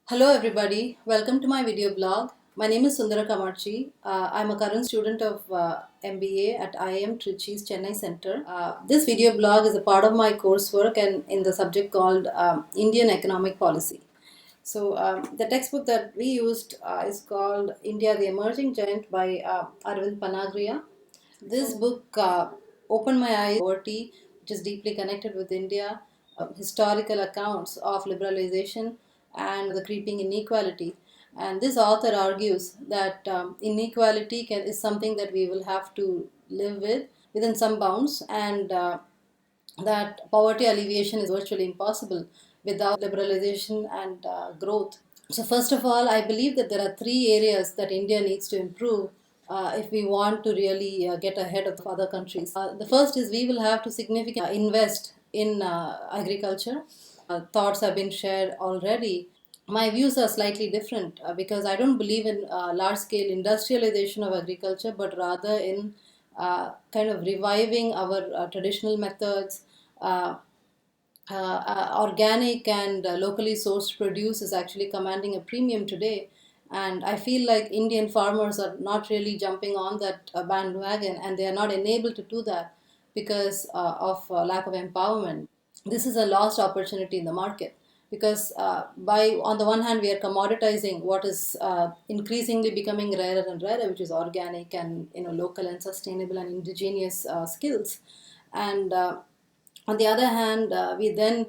Hello everybody, welcome to my video blog. My name is Sundara Kamarchi. I'm a current student of MBA at IIM Trichy's Chennai Center. This video blog is a part of my coursework and in the subject called Indian Economic Policy. The textbook that we used is called India the Emerging Giant by Arvind Panagria. This book opened my eyes to poverty, which is deeply connected with India, historical accounts of liberalization and the creeping inequality. And this author argues that is something that we will have to live with within some bounds, and that poverty alleviation is virtually impossible without liberalization and growth. So, first of all, I believe that there are three areas that India needs to improve if we want to really get ahead of other countries. The first is we will have to significantly invest in agriculture. Thoughts have been shared already. My views are slightly different because I don't believe in large scale industrialization of agriculture, but rather in kind of reviving our traditional methods. Organic and locally sourced produce is actually commanding a premium today. And I feel like Indian farmers are not really jumping on that bandwagon, and they are not enabled to do that because of lack of empowerment. This is a lost opportunity in the market because by on the one hand we are commoditizing what is increasingly becoming rarer and rarer, which is organic and local and sustainable and indigenous skills. And on the other hand, we then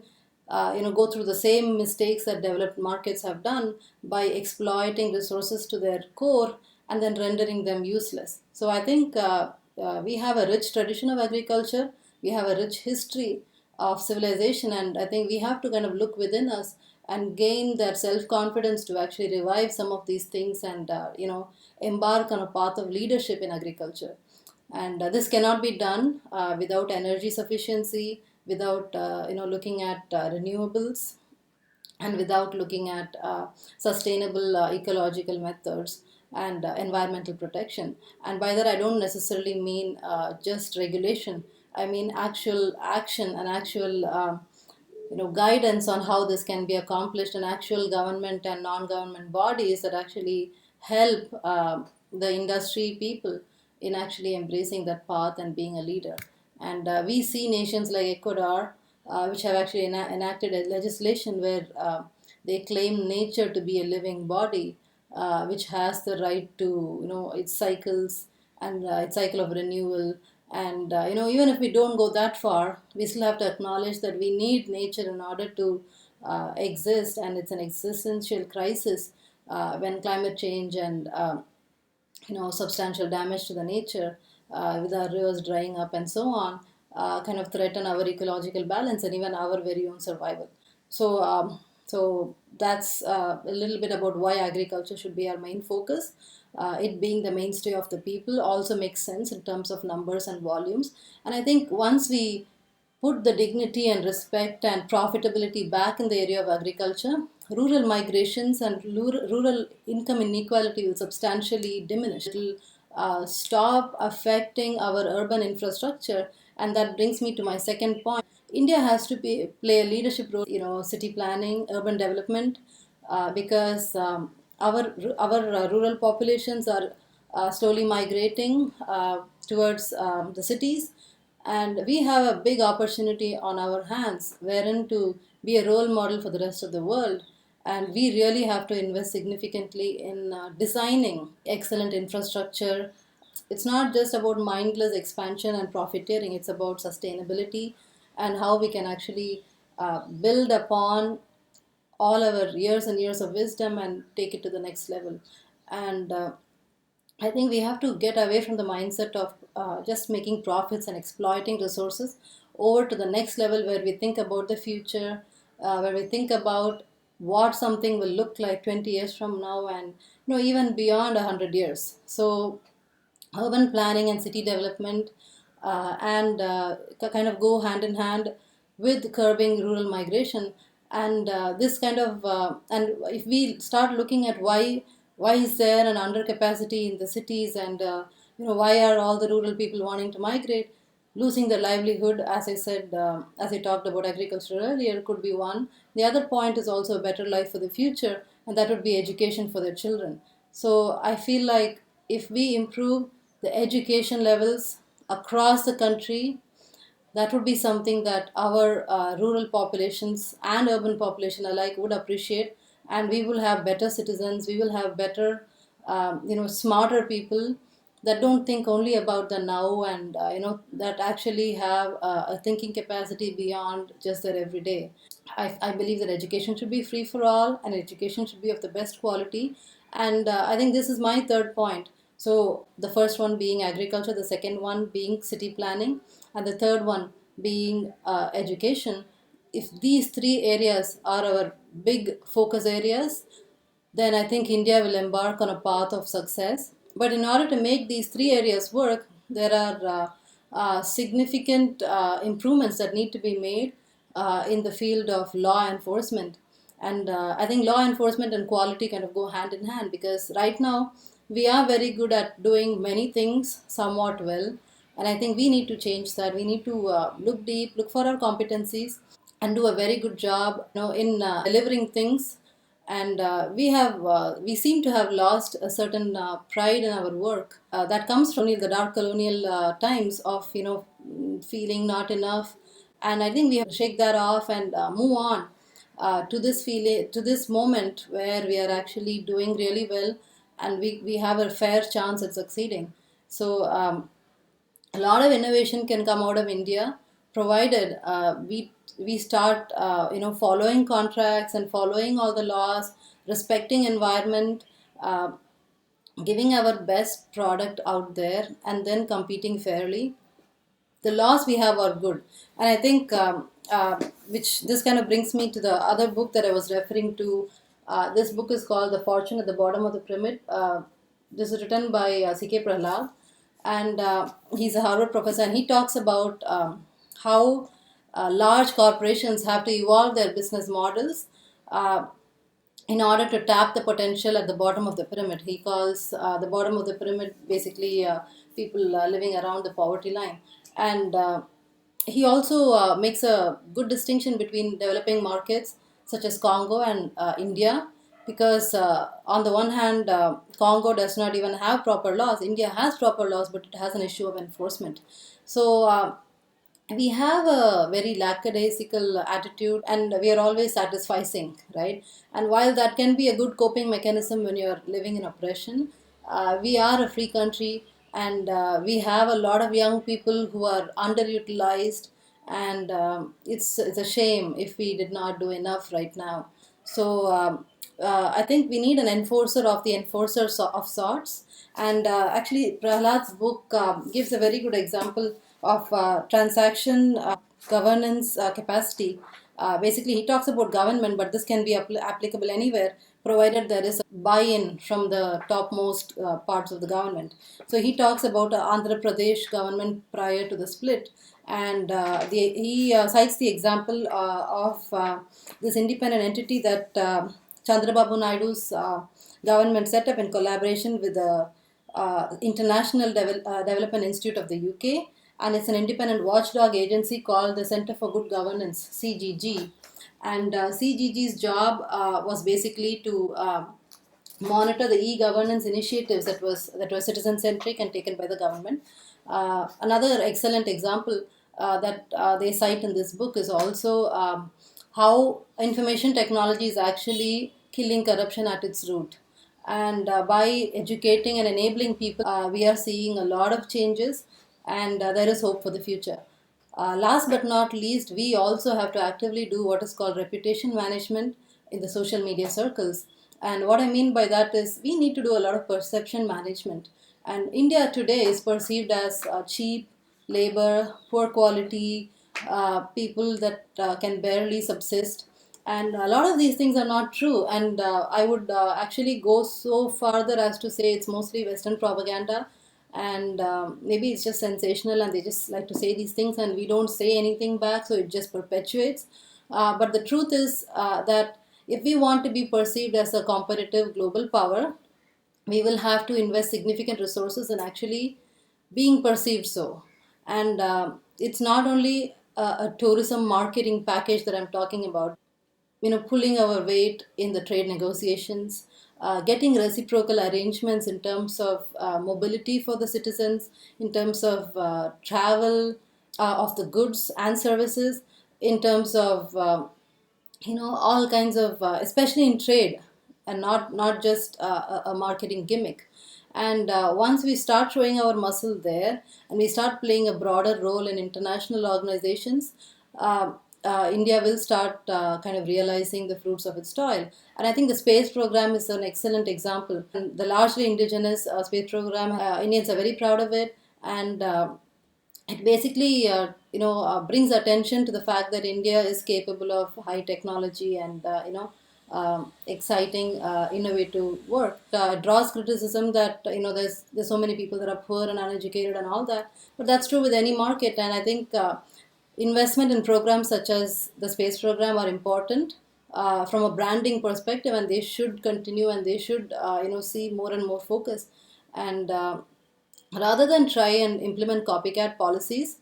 go through the same mistakes that developed markets have done by exploiting resources to their core and then rendering them useless. So I think we have a rich tradition of agriculture, we have a rich history of civilization, and I think we have to kind of look within us and gain that self confidence to actually revive some of these things and embark on a path of leadership in agriculture. And this cannot be done without energy sufficiency, without looking at renewables, and without looking at sustainable ecological methods and environmental protection. And by that I don't necessarily mean just regulation. I mean actual action and actual guidance on how this can be accomplished, and actual government and non-government bodies that actually help the industry people in actually embracing that path and being a leader. And we see nations like Ecuador, which have actually enacted a legislation where they claim nature to be a living body, which has the right to its cycles and its cycle of renewal. And even if we don't go that far, we still have to acknowledge that we need nature in order to exist, and it's an existential crisis when climate change and substantial damage to the nature, with our rivers drying up and so on, kind of threaten our ecological balance and even our very own survival. So that's a little bit about why agriculture should be our main focus. It being the mainstay of the people also makes sense in terms of numbers and volumes. And I think once we put the dignity and respect and profitability back in the area of agriculture, rural migrations and rural income inequality will substantially diminish. It will stop affecting our urban infrastructure. And that brings me to my second point. India has to play a leadership role, city planning, urban development, because our rural populations are slowly migrating towards the cities, and we have a big opportunity on our hands wherein to be a role model for the rest of the world. And we really have to invest significantly in designing excellent infrastructure. It's not just about mindless expansion and profiteering, it's about sustainability and how we can actually build upon all our years and years of wisdom and take it to the next level. And I think we have to get away from the mindset of just making profits and exploiting resources over to the next level where we think about the future, where we think about what something will look like 20 years from now, and even beyond 100 years. So urban planning and city development and kind of go hand in hand with curbing rural migration. And this kind of and if we start looking at why is there an undercapacity in the cities, and why are all the rural people wanting to migrate, losing their livelihood, as I said, as I talked about agriculture earlier, could be one. The other point is also a better life for the future, and that would be education for their children. So I feel like if we improve the education levels across the country, that would be something that our rural populations and urban population alike would appreciate, and we will have better citizens, we will have better smarter people that don't think only about the now, and that actually have a thinking capacity beyond just their everyday. I believe that education should be free for all, and education should be of the best quality. And I think this is my third point. So, the first one being agriculture, the second one being city planning, and the third one being education. If these three areas are our big focus areas, then I think India will embark on a path of success. But in order to make these three areas work, there are significant improvements that need to be made in the field of law enforcement. And I think law enforcement and quality kind of go hand in hand, because right now we are very good at doing many things somewhat well. And I think we need to change that. We need to look deep, look for our competencies, and do a very good job, in delivering things. And we seem to have lost a certain pride in our work that comes from the dark colonial times of feeling not enough. And I think we have to shake that off and move on to this feeling, to this moment where we are actually doing really well, and we have a fair chance at succeeding. So a lot of innovation can come out of India, provided we start following contracts and following all the laws, respecting environment, uh, giving our best product out there, and then competing fairly. The laws we have are good. And I think which this kind of brings me to the other book that I was referring to. This book is called The Fortune at the Bottom of the Pyramid. This is written by CK Prahlad, and he's a Harvard professor, and he talks about how large corporations have to evolve their business models uh, in order to tap the potential at the bottom of the pyramid. He calls the bottom of the pyramid basically people living around the poverty line. And he also makes a good distinction between developing markets such as Congo and India, because on the one hand, Congo does not even have proper laws. India has proper laws, but it has an issue of enforcement. So we have a very lackadaisical attitude, and we are always satisficing, right? And while that can be a good coping mechanism when you're living in oppression, we are a free country, and we have a lot of young people who are underutilized. And it's a shame if we did not do enough right now. So I think we need an enforcer of the enforcers of sorts. And actually, Prahlad's book gives a very good example of transaction governance capacity. Basically, he talks about government, but this can be applicable anywhere, provided there is a buy-in from the topmost parts of the government. So he talks about Andhra Pradesh government prior to the split, and he cites the example of this independent entity that Chandrababu Naidu's government set up in collaboration with the International Development Institute of the UK, and it's an independent watchdog agency called the Center for Good Governance (CGG). And CGG's job was basically to monitor the e-governance initiatives that were citizen centric and taken by the government. Another excellent example that they cite in this book is also how information technology is actually killing corruption at its root. And by educating and enabling people, we are seeing a lot of changes, and there is hope for the future. Last but not least, we also have to actively do what is called reputation management in the social media circles. And what I mean by that is we need to do a lot of perception management. And India today is perceived as cheap labor, poor quality, people that can barely subsist. And a lot of these things are not true. And I would actually go so farther as to say it's mostly Western propaganda, and maybe it's just sensational and they just like to say these things and we don't say anything back, so it just perpetuates. But the truth is that if we want to be perceived as a competitive global power, we will have to invest significant resources in actually being perceived so. And it's not only a tourism marketing package that I'm talking about. pulling our weight in the trade negotiations, getting reciprocal arrangements in terms of mobility for the citizens, in terms of travel of the goods and services, in terms of all kinds of especially in trade, and not just a marketing gimmick. And once we start showing our muscle there, and we start playing a broader role in international organizations, uh, India will start kind of realizing the fruits of its toil. And I think the space program is an excellent example. And the largely indigenous space program, Indians are very proud of it. And it basically brings attention to the fact that India is capable of high technology and exciting innovative work. It draws criticism that there's so many people that are poor and uneducated and all that, but that's true with any market. And I think investment in programs such as the space program are important from a branding perspective, and they should continue, and they should see more and more focus. And rather than try and implement copycat policies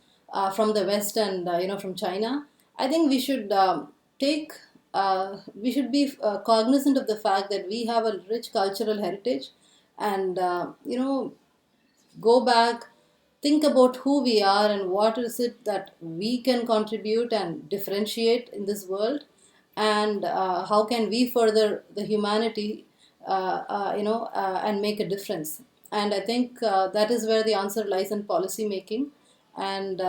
from the West and from China, I think take we should be cognizant of the fact that we have a rich cultural heritage, and go back, think about who we are and what is it that we can contribute and differentiate in this world, and how can we further the humanity, and make a difference. And I think that is where the answer lies in policy making. And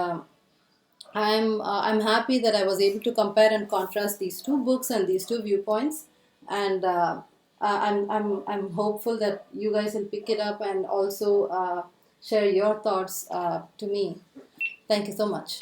I'm happy that I was able to compare and contrast these two books and these two viewpoints. And I'm hopeful that you guys will pick it up and also share your thoughts to me. Thank you so much.